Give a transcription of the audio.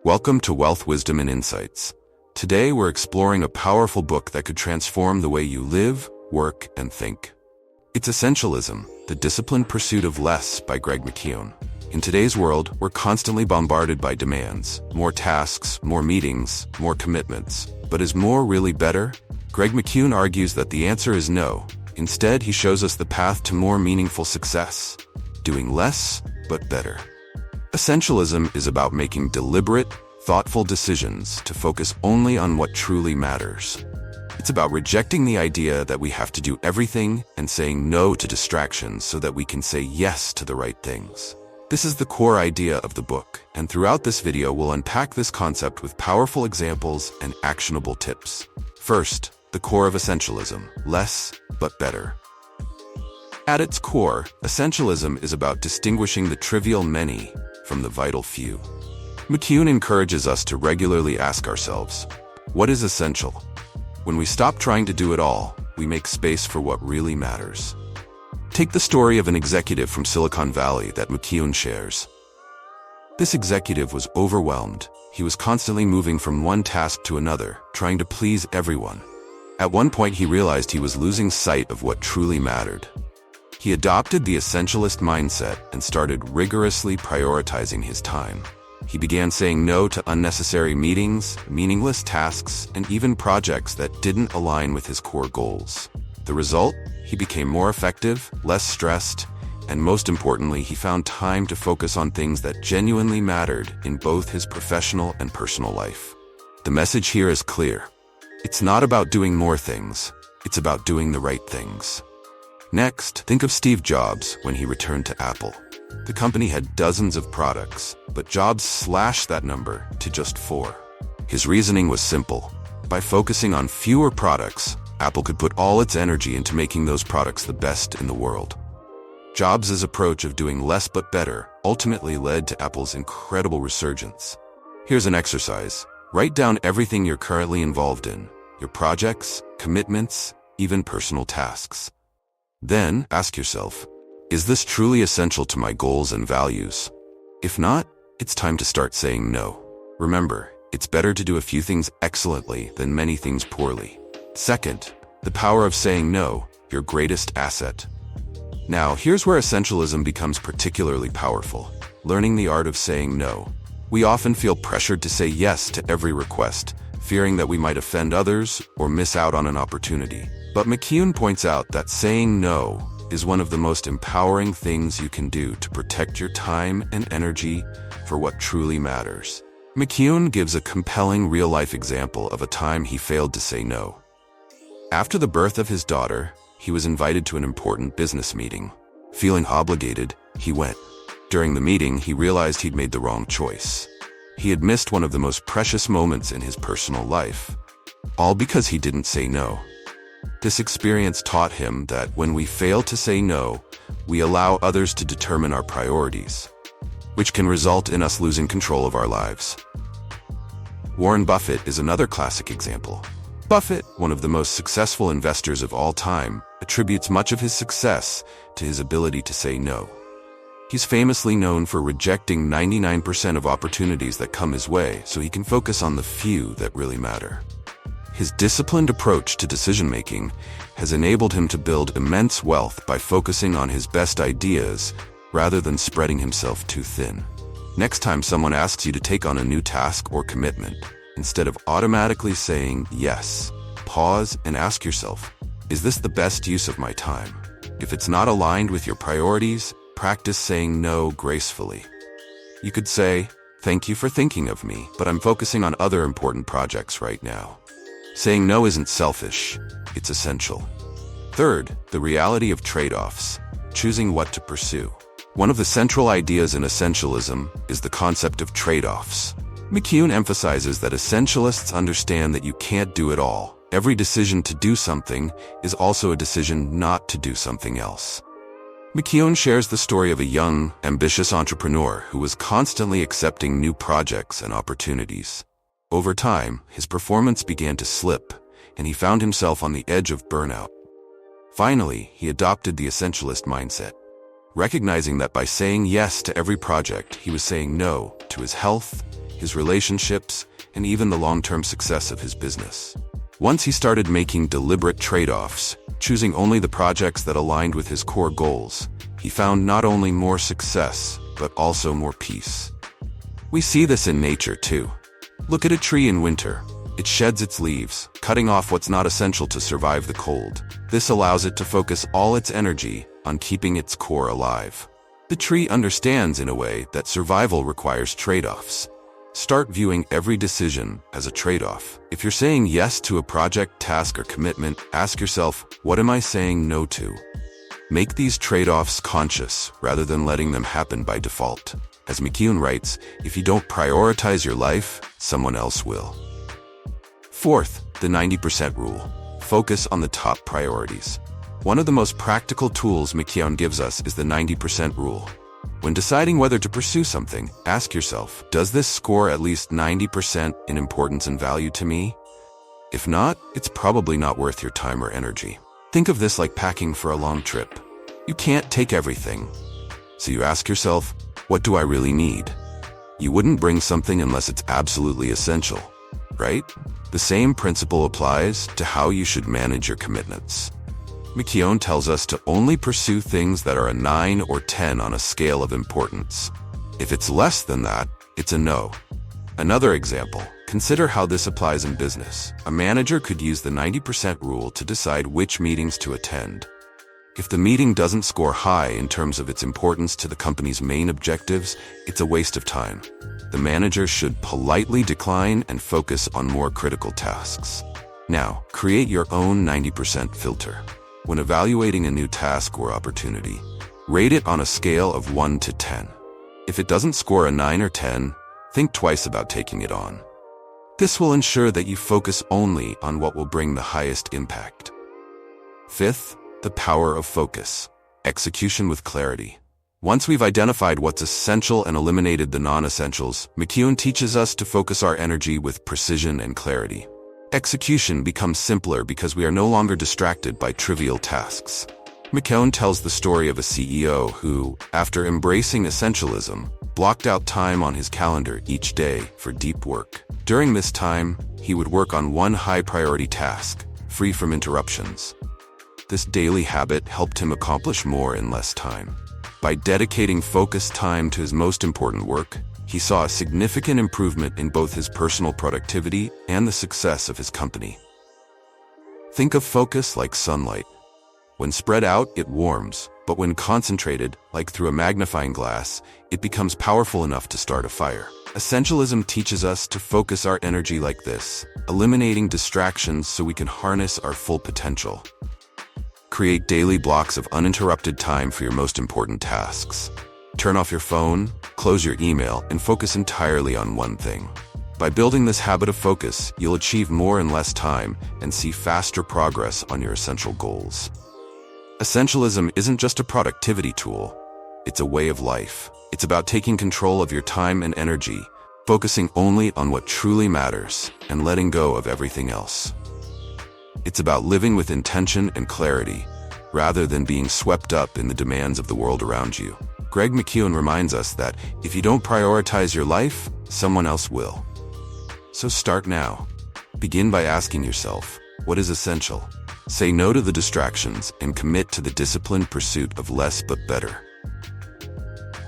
Welcome to Wealth, Wisdom, and Insights. Today we're exploring a powerful book that could transform the way you live, work, and think. It's Essentialism, the Disciplined Pursuit of Less by Greg McKeown. In today's world, we're constantly bombarded by demands, more tasks, more meetings, more commitments. But is more really better? Greg McKeown argues that the answer is no. Instead, he shows us the path to more meaningful success. Doing less, but better. Essentialism is about making deliberate, thoughtful decisions to focus only on what truly matters. It's about rejecting the idea that we have to do everything and saying no to distractions so that we can say yes to the right things. This is the core idea of the book, and throughout this video we'll unpack this concept with powerful examples and actionable tips. First, the core of essentialism: less, but better. At its core, essentialism is about distinguishing the trivial many from the vital few. McKeown encourages us to regularly ask ourselves, what is essential? When we stop trying to do it all, we make space for what really matters. Take the story of an executive from Silicon Valley that McKeown shares. This executive was overwhelmed. He was constantly moving from one task to another, trying to please everyone. At one point, he realized he was losing sight of what truly mattered. He adopted the essentialist mindset and started rigorously prioritizing his time. He began saying no to unnecessary meetings, meaningless tasks, and even projects that didn't align with his core goals. The result? He became more effective, less stressed, and most importantly, he found time to focus on things that genuinely mattered in both his professional and personal life. The message here is clear. It's not about doing more things, it's about doing the right things. Next, think of Steve Jobs when he returned to Apple. The company had dozens of products, but Jobs slashed that number to just 4. His reasoning was simple. By focusing on fewer products, Apple could put all its energy into making those products the best in the world. Jobs' approach of doing less but better ultimately led to Apple's incredible resurgence. Here's an exercise. Write down everything you're currently involved in, your projects, commitments, even personal tasks. Then, ask yourself, is this truly essential to my goals and values? If not, it's time to start saying no. Remember, it's better to do a few things excellently than many things poorly. Second, the power of saying no, your greatest asset. Now, here's where essentialism becomes particularly powerful: learning the art of saying no. We often feel pressured to say yes to every request, fearing that we might offend others or miss out on an opportunity. But McKeown points out that saying no is one of the most empowering things you can do to protect your time and energy for what truly matters. McKeown gives a compelling real-life example of a time he failed to say no. After the birth of his daughter, he was invited to an important business meeting. Feeling obligated, he went. During the meeting, he realized he'd made the wrong choice. He had missed one of the most precious moments in his personal life, all because he didn't say no. This experience taught him that when we fail to say no, we allow others to determine our priorities, which can result in us losing control of our lives. Warren Buffett is another classic example. Buffett, one of the most successful investors of all time, attributes much of his success to his ability to say no. He's famously known for rejecting 99% of opportunities that come his way so he can focus on the few that really matter. His disciplined approach to decision-making has enabled him to build immense wealth by focusing on his best ideas rather than spreading himself too thin. Next time someone asks you to take on a new task or commitment, instead of automatically saying yes, pause and ask yourself, is this the best use of my time? If it's not aligned with your priorities, practice saying no gracefully. You could say, thank you for thinking of me, but I'm focusing on other important projects right now. Saying no isn't selfish, it's essential. Third, the reality of trade-offs, choosing what to pursue. One of the central ideas in essentialism is the concept of trade-offs. McKeown emphasizes that essentialists understand that you can't do it all. Every decision to do something is also a decision not to do something else. McKeown shares the story of a young, ambitious entrepreneur who was constantly accepting new projects and opportunities. Over time, his performance began to slip, and he found himself on the edge of burnout. Finally, he adopted the essentialist mindset, recognizing that by saying yes to every project, he was saying no to his health, his relationships, and even the long-term success of his business. Once he started making deliberate trade-offs, choosing only the projects that aligned with his core goals, he found not only more success, but also more peace. We see this in nature too. Look at a tree in winter. It sheds its leaves, cutting off what's not essential to survive the cold. This allows it to focus all its energy on keeping its core alive. The tree understands in a way that survival requires trade-offs. Start viewing every decision as a trade-off. If you're saying yes to a project, task, or commitment, ask yourself, what am I saying no to? Make these trade-offs conscious rather than letting them happen by default. As McKeown writes, if you don't prioritize your life, someone else will. Fourth, the 90% rule. Focus on the top priorities. One of the most practical tools McKeown gives us is the 90% rule. When deciding whether to pursue something, ask yourself, does this score at least 90% in importance and value to me? If not, it's probably not worth your time or energy. Think of this like packing for a long trip. You can't take everything. So you ask yourself, what do I really need? You wouldn't bring something unless it's absolutely essential, right? The same principle applies to how you should manage your commitments. McKeown tells us to only pursue things that are a 9 or 10 on a scale of importance. If it's less than that, it's a no. Another example, consider how this applies in business. A manager could use the 90% rule to decide which meetings to attend. If the meeting doesn't score high in terms of its importance to the company's main objectives, it's a waste of time. The manager should politely decline and focus on more critical tasks. Now, create your own 90% filter. When evaluating a new task or opportunity, rate it on a scale of 1 to 10. If it doesn't score a 9 or 10, think twice about taking it on. This will ensure that you focus only on what will bring the highest impact. Fifth, the power of focus. Execution with clarity. Once we've identified what's essential and eliminated the non-essentials, McKeown teaches us to focus our energy with precision and clarity. Execution becomes simpler because we are no longer distracted by trivial tasks. McKeown tells the story of a CEO who, after embracing essentialism, blocked out time on his calendar each day for deep work. During this time, he would work on one high-priority task, free from interruptions. This daily habit helped him accomplish more in less time. By dedicating focused time to his most important work, he saw a significant improvement in both his personal productivity and the success of his company. Think of focus like sunlight. When spread out, it warms, but when concentrated, like through a magnifying glass, it becomes powerful enough to start a fire. Essentialism teaches us to focus our energy like this, eliminating distractions so we can harness our full potential. Create daily blocks of uninterrupted time for your most important tasks. Turn off your phone, close your email, and focus entirely on one thing. By building this habit of focus, you'll achieve more in less time and see faster progress on your essential goals. Essentialism isn't just a productivity tool, it's a way of life. It's about taking control of your time and energy, focusing only on what truly matters, and letting go of everything else. It's about living with intention and clarity, rather than being swept up in the demands of the world around you. Greg McKeown reminds us that if you don't prioritize your life, someone else will. So start now. Begin by asking yourself, what is essential? Say no to the distractions and commit to the disciplined pursuit of less but better.